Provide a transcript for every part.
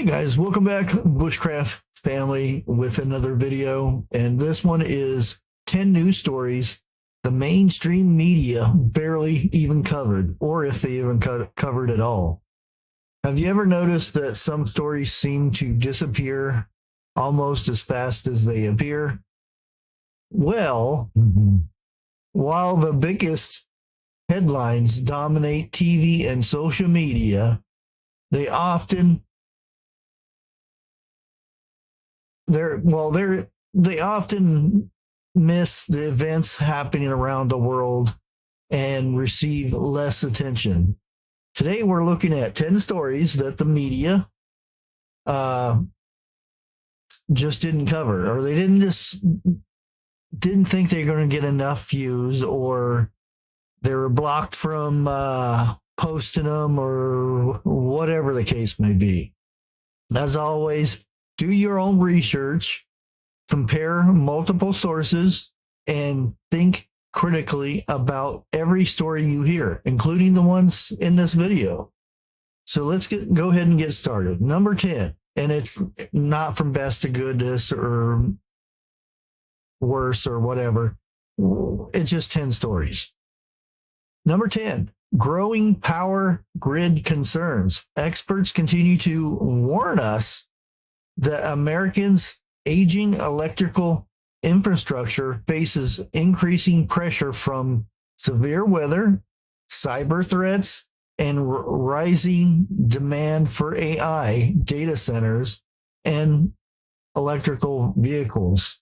Hi guys, welcome back, Bushcraft family, with another video. And this one is 10 news stories the mainstream media barely even covered, or if they even covered at all. Have you ever noticed that some stories seem to disappear almost as fast as they appear? Well, while the biggest headlines dominate TV and social media, they often they often miss the events happening around the world and receive less attention. Today we're looking at 10 stories that the media just didn't cover, or they didn't think they're going to get enough views, or they were blocked from posting them, or whatever the case may be. As always, do your own research, compare multiple sources, and think critically about every story you hear, including the ones in this video. So let's go ahead and get started. Number 10, and it's not from best to goodness or worse or whatever. It's just 10 stories. Number 10, growing power grid concerns. Experts continue to warn us that Americans' aging electrical infrastructure faces increasing pressure from severe weather, cyber threats, and rising demand for AI, data centers, and electrical vehicles.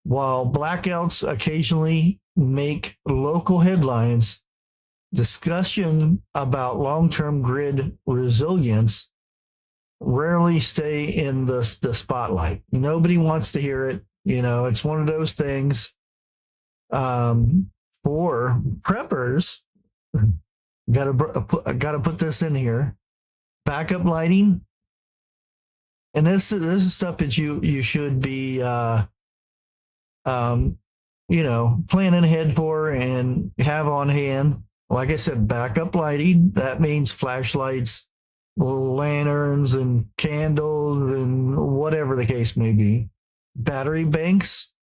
While blackouts occasionally make local headlines, discussion about long-term grid resilience rarely stay in the spotlight. Nobody wants to hear it. You know, it's one of those things. For preppers, gotta put this in here. Backup lighting, and this is stuff that you should be planning ahead for and have on hand. Like I said, backup lighting, that means flashlights, lanterns, and candles, and whatever the case may be. Battery banks,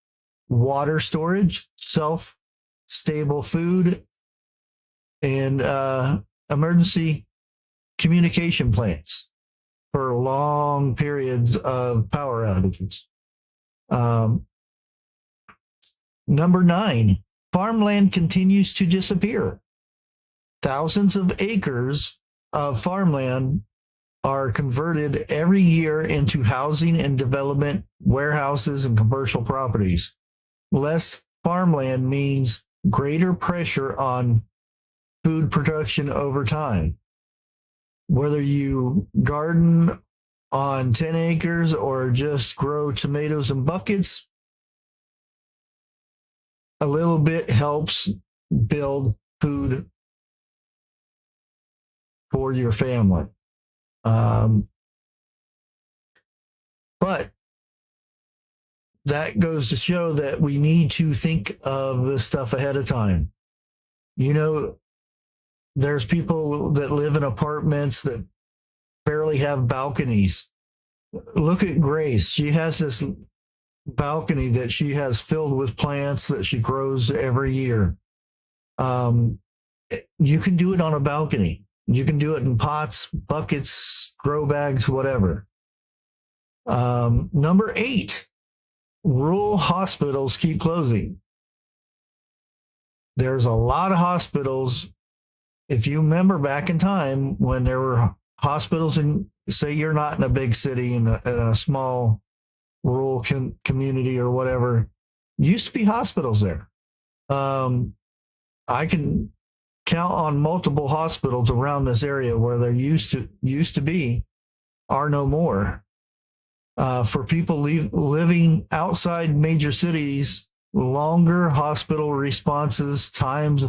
water storage, self-stable food, and emergency communication plans for long periods of power outages. Number 9, farmland continues to disappear. Thousands of acres of farmland are converted every year into housing and development, warehouses, and commercial properties. Less farmland means greater pressure on food production over time. Whether you garden on 10 acres or just grow tomatoes in buckets, a little bit helps build food for your family. But that goes to show that we need to think of this stuff ahead of time. You know, there's people that live in apartments that barely have balconies. Look at Grace. She has this balcony that she has filled with plants that she grows every year. You can do it on a balcony. You can do it in pots, buckets, grow bags, whatever. Number 8, rural hospitals keep closing. There's a lot of hospitals. If you remember back in time when there were hospitals in, say you're not in a big city, in a small rural community or whatever, used to be hospitals there. I can count on multiple hospitals around this area where there used to be, are no more. For people living outside major cities, longer hospital responses times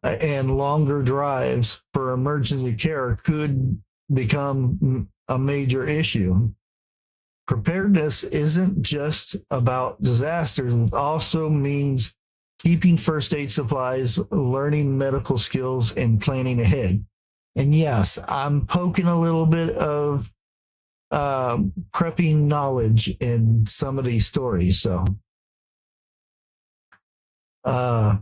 and longer drives for emergency care could become a major issue. Preparedness isn't just about disasters. It also means keeping first aid supplies, learning medical skills, and planning ahead. And yes, I'm poking a little bit of prepping knowledge in some of these stories. So, uh,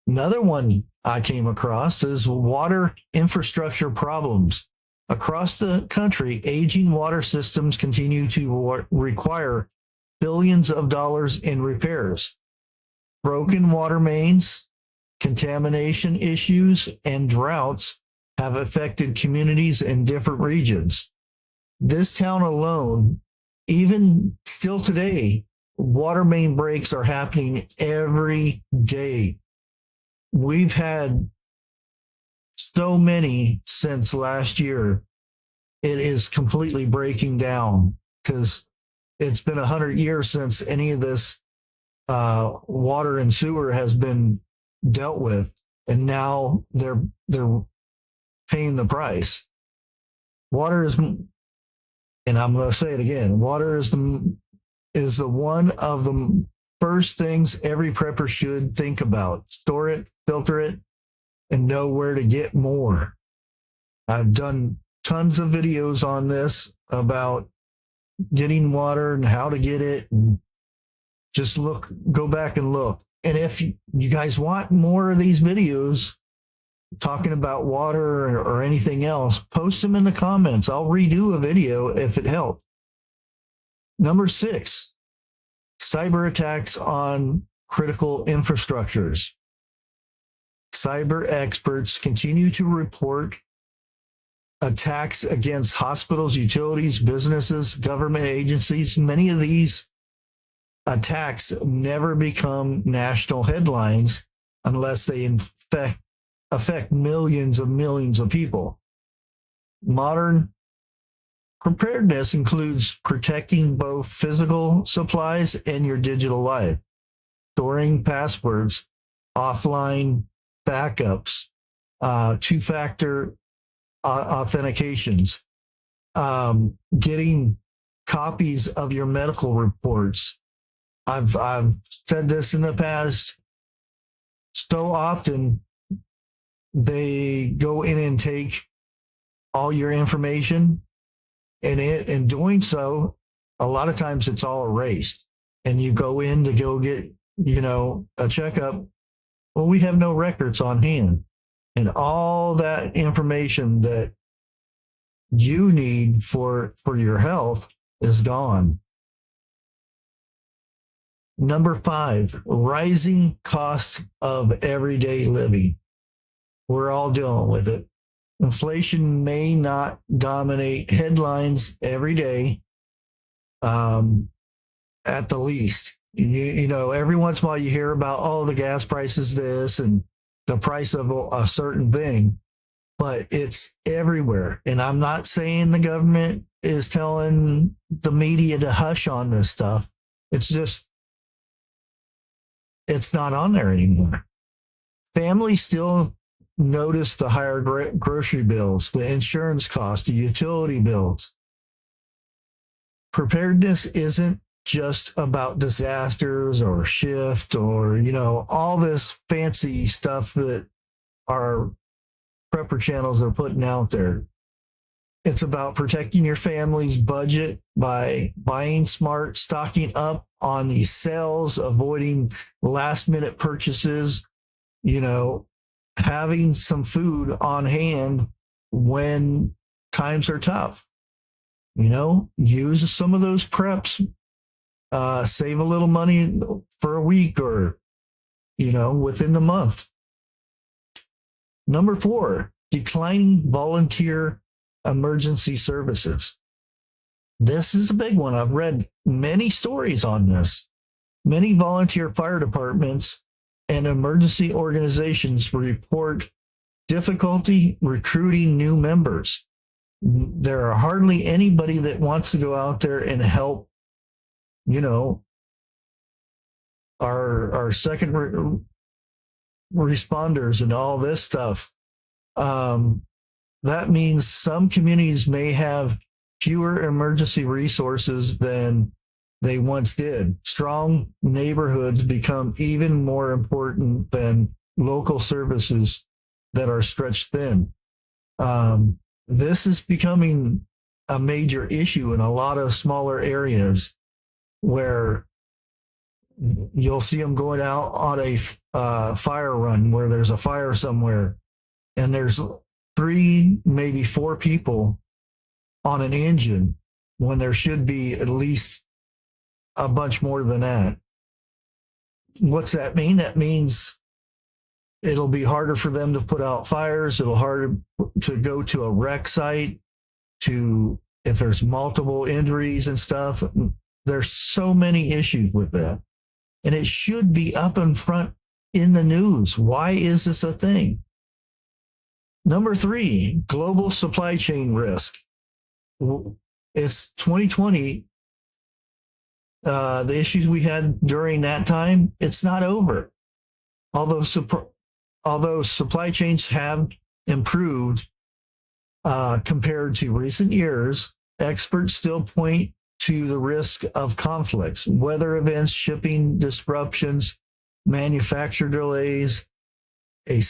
another one I came across is water infrastructure problems. Across the country, aging water systems continue to require billions of dollars in repairs. Broken water mains, contamination issues, and droughts have affected communities in different regions. This town alone, even still today, water main breaks are happening every day. We've had so many since last year. It is completely breaking down because it's been 100 years since any of this water and sewer has been dealt with, and now they're paying the price. Water is, and I'm going to say it again, water is the one of the first things every prepper should think about. Store it, filter it, and know where to get more. I've done tons of videos on this about getting water and how to get it. And just go back and look. And if you guys want more of these videos talking about water or anything else, post them in the comments. I'll redo a video if it helps. Number 6, cyber attacks on critical infrastructures. Cyber experts continue to report attacks against hospitals, utilities, businesses, government agencies. Many of these attacks never become national headlines unless they affect millions of people. Modern preparedness includes protecting both physical supplies and your digital life, storing passwords, offline backups, two-factor authentications, getting copies of your medical reports. I've said this in the past. So often they go in and take all your information, and in doing so, a lot of times it's all erased. And you go in to go get, a checkup. Well, we have no records on hand. And all that information that you need for your health is gone. Number 5, rising costs of everyday living. We're all dealing with it. Inflation may not dominate headlines every day, at the least. Every once in a while you hear about, the gas prices this and the price of a certain thing, but it's everywhere. And I'm not saying the government is telling the media to hush on this stuff. It's just, it's not on there anymore. Families still notice the higher grocery bills, the insurance costs, the utility bills. Preparedness isn't just about disasters or shift or, all this fancy stuff that our prepper channels are putting out there. It's about protecting your family's budget by buying smart, stocking up on these sales, avoiding last minute purchases, having some food on hand when times are tough. Use some of those preps, save a little money for a week or, within the month. Number 4, declining volunteer emergency services. This is a big one. I've read many stories on this. Many volunteer fire departments and emergency organizations report difficulty recruiting new members. There are hardly anybody that wants to go out there and help, our second responders and all this stuff. That means some communities may have fewer emergency resources than they once did. Strong neighborhoods become even more important than local services that are stretched thin. This is becoming a major issue in a lot of smaller areas where you'll see them going out on a fire run where there's a fire somewhere and there's three, maybe four people on an engine when there should be at least a bunch more than that. What's that mean? That means it'll be harder for them to put out fires. It'll harder to go to a wreck site to if there's multiple injuries and stuff. There's so many issues with that. And it should be up in front in the news. Why is this a thing? Number 3, global supply chain risk. It's 2020. The issues we had during that time, it's not over. Although supply chains have improved compared to recent years, experts still point to the risk of conflicts, weather events, shipping disruptions, manufacture delays. A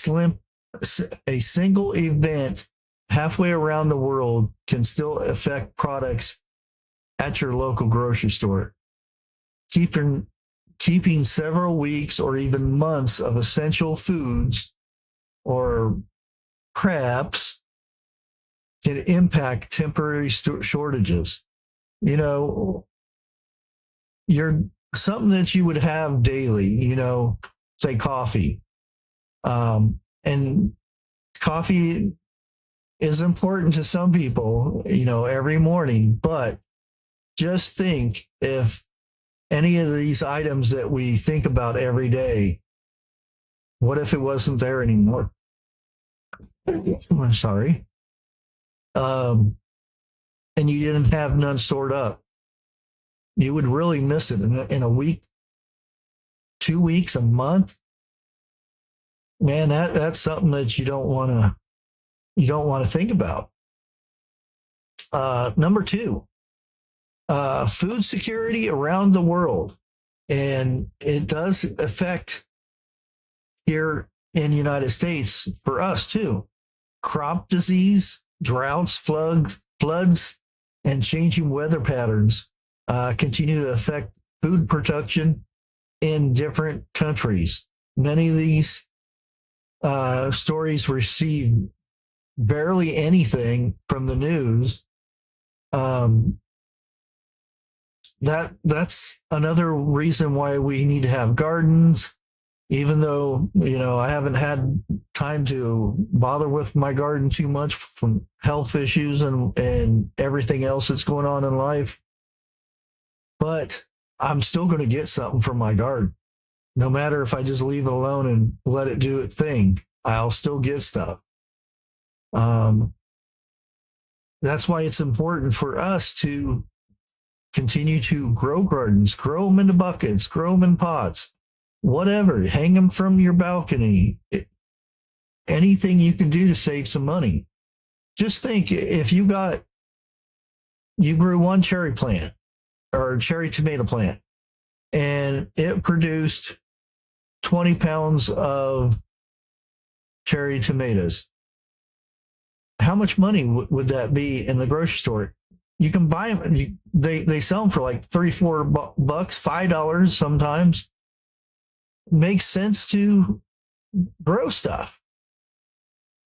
single event halfway around the world can still affect products at your local grocery store. Keeping several weeks or even months of essential foods or perhaps can impact temporary shortages. You know, you're something that you would have daily, you know, say coffee. And coffee is important to some people, you know, every morning, but just think if any of these items that we think about every day, what if it wasn't there anymore? I'm sorry. And you didn't have none stored up. You would really miss it in a week, 2 weeks, a month. Man, that's something that you don't want to think about. Number 2, food security around the world. And it does affect here in the United States for us too. Crop disease, droughts, floods, and changing weather patterns continue to affect food production in different countries. Many of these stories receive barely anything from the news. That's another reason why we need to have gardens, even though, you know, I haven't had time to bother with my garden too much from health issues and everything else that's going on in life. But I'm still going to get something from my garden. No matter if I just leave it alone and let it do its thing, I'll still get stuff. That's why it's important for us to continue to grow gardens, grow them into buckets, grow them in pots, whatever, hang them from your balcony. Anything you can do to save some money. Just think if you grew one cherry plant or cherry tomato plant and it produced 20 pounds of cherry tomatoes. How much money would that be in the grocery store? You can buy them. They sell them for like $3-4, $5 sometimes. Makes sense to grow stuff.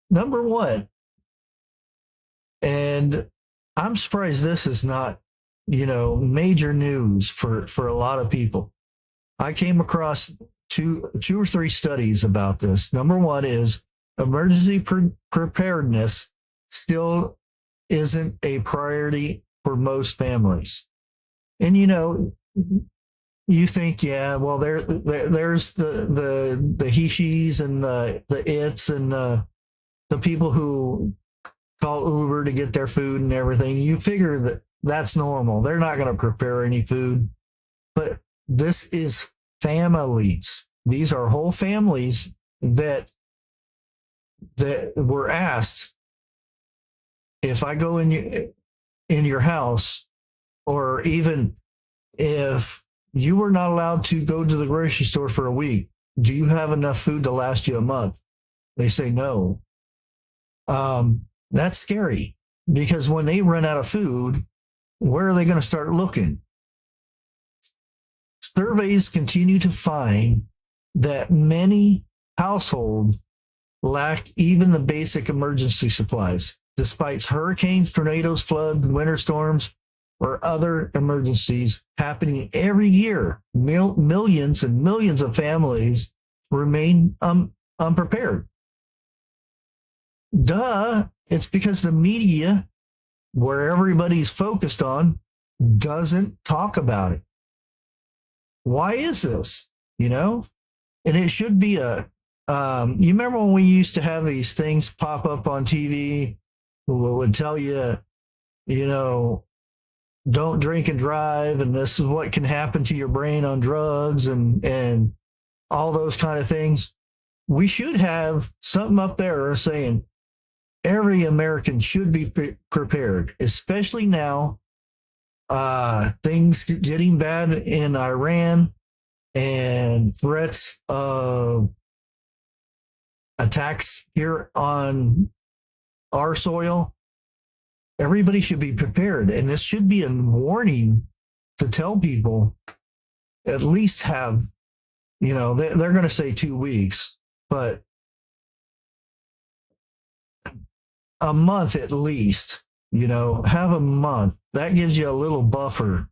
Number 1. And I'm surprised this is not, you know, major news for a lot of people. I came across two or three studies about this. Number 1 is emergency preparedness still isn't a priority for most families. And, you know, you think, yeah, well, there's the he, she's and the it's and the people who call Uber to get their food and everything. You figure that that's normal. They're not going to prepare any food. But this is families. These are whole families that were asked, if I go in your house, or even if you were not allowed to go to the grocery store for a week, do you have enough food to last you a month? They say no. That's scary because when they run out of food, where are they going to start looking? Surveys continue to find that many households lack even the basic emergency supplies, despite hurricanes, tornadoes, floods, winter storms, or other emergencies happening every year. Millions and millions of families remain unprepared. Duh, it's because the media, where everybody's focused on, doesn't talk about it. Why is this? And it should be you remember when we used to have these things pop up on TV who would tell you, don't drink and drive, and this is what can happen to your brain on drugs and all those kind of things. We should have something up there saying every American should be prepared, especially now. Things getting bad in Iran and threats of attacks here on our soil. Everybody should be prepared. And this should be a warning to tell people at least have, they're going to say 2 weeks, but a month at least, have a month. That gives you a little buffer,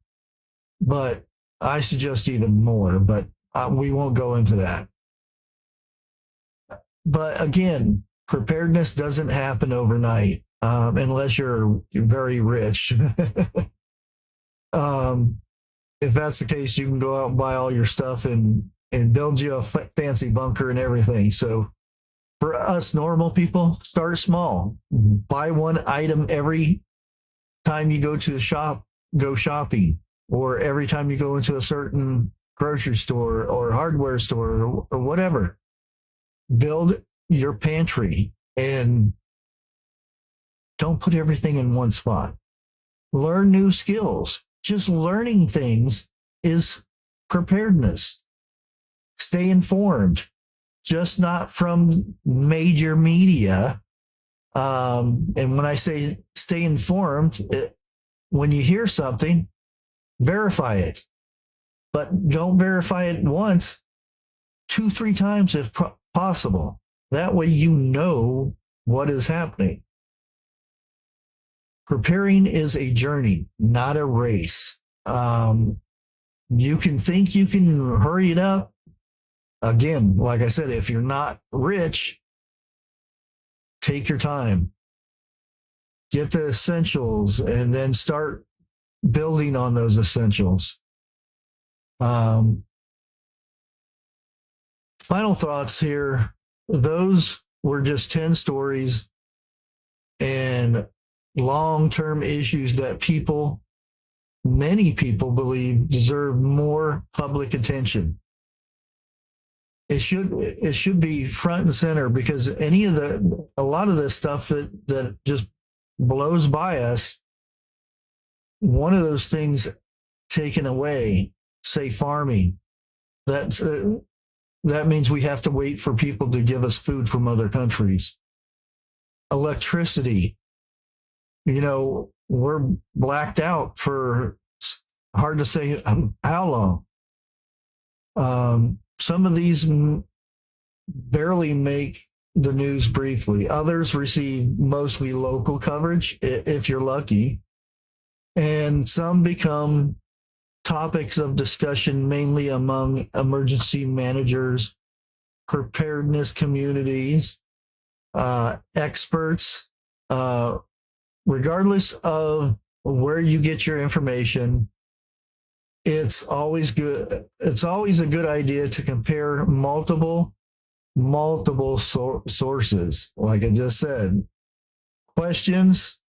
but I suggest even more, but we won't go into that. But again, preparedness doesn't happen overnight unless you're very rich. If that's the case, you can go out and buy all your stuff and build you a fancy bunker and everything. So for us normal people, start small. Buy one item every time you go to the shop, go shopping, or every time you go into a certain grocery store or hardware store or whatever. Build your pantry and don't put everything in one spot. Learn new skills. Just learning things is preparedness. Stay informed, just not from major media. And when I say stay informed, when you hear something, verify it. But don't verify it once, 2-3 times if possible. That way you know what is happening. Preparing is a journey, not a race. You can think you can hurry it up. Again, like I said, if you're not rich, take your time. Get the essentials and then start building on those essentials. Final thoughts here. Those were just 10 stories and long-term issues that many people believe deserve more public attention. It should be front and center because a lot of this stuff that just blows by us, one of those things taken away, say farming, that means we have to wait for people to give us food from other countries. Electricity, we're blacked out for hard to say how long. Some of these barely make the news briefly. Others receive mostly local coverage, if you're lucky. And some become topics of discussion mainly among emergency managers, preparedness communities, experts. Regardless of where you get your information, it's always good. It's always a good idea to compare multiple sources. Like I just said, questions,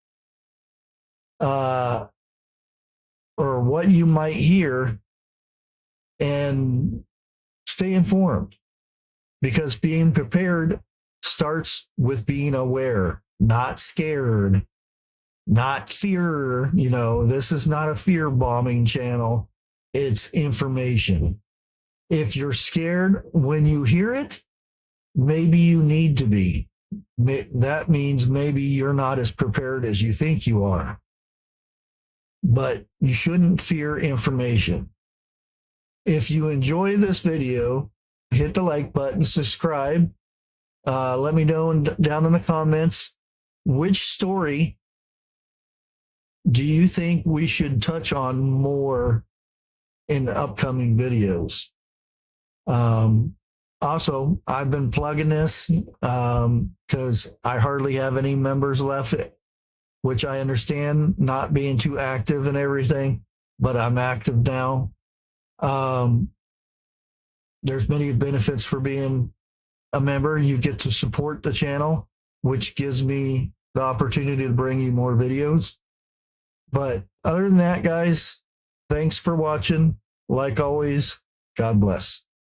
or what you might hear, and stay informed, because being prepared starts with being aware, not scared, not fear. This is not a fear bombing channel. It's information. If you're scared when you hear it, maybe you need to be. that means maybe you're not as prepared as you think you are. But you shouldn't fear information. If you enjoy this video, hit the like button, subscribe. Let me know down in the comments, which story do you think we should touch on more in upcoming videos? Also, I've been plugging this because I hardly have any members left, which I understand, not being too active and everything, but I'm active now. There's many benefits for being a member. You get to support the channel, which gives me the opportunity to bring you more videos. But other than that, guys, thanks for watching. Like always, God bless.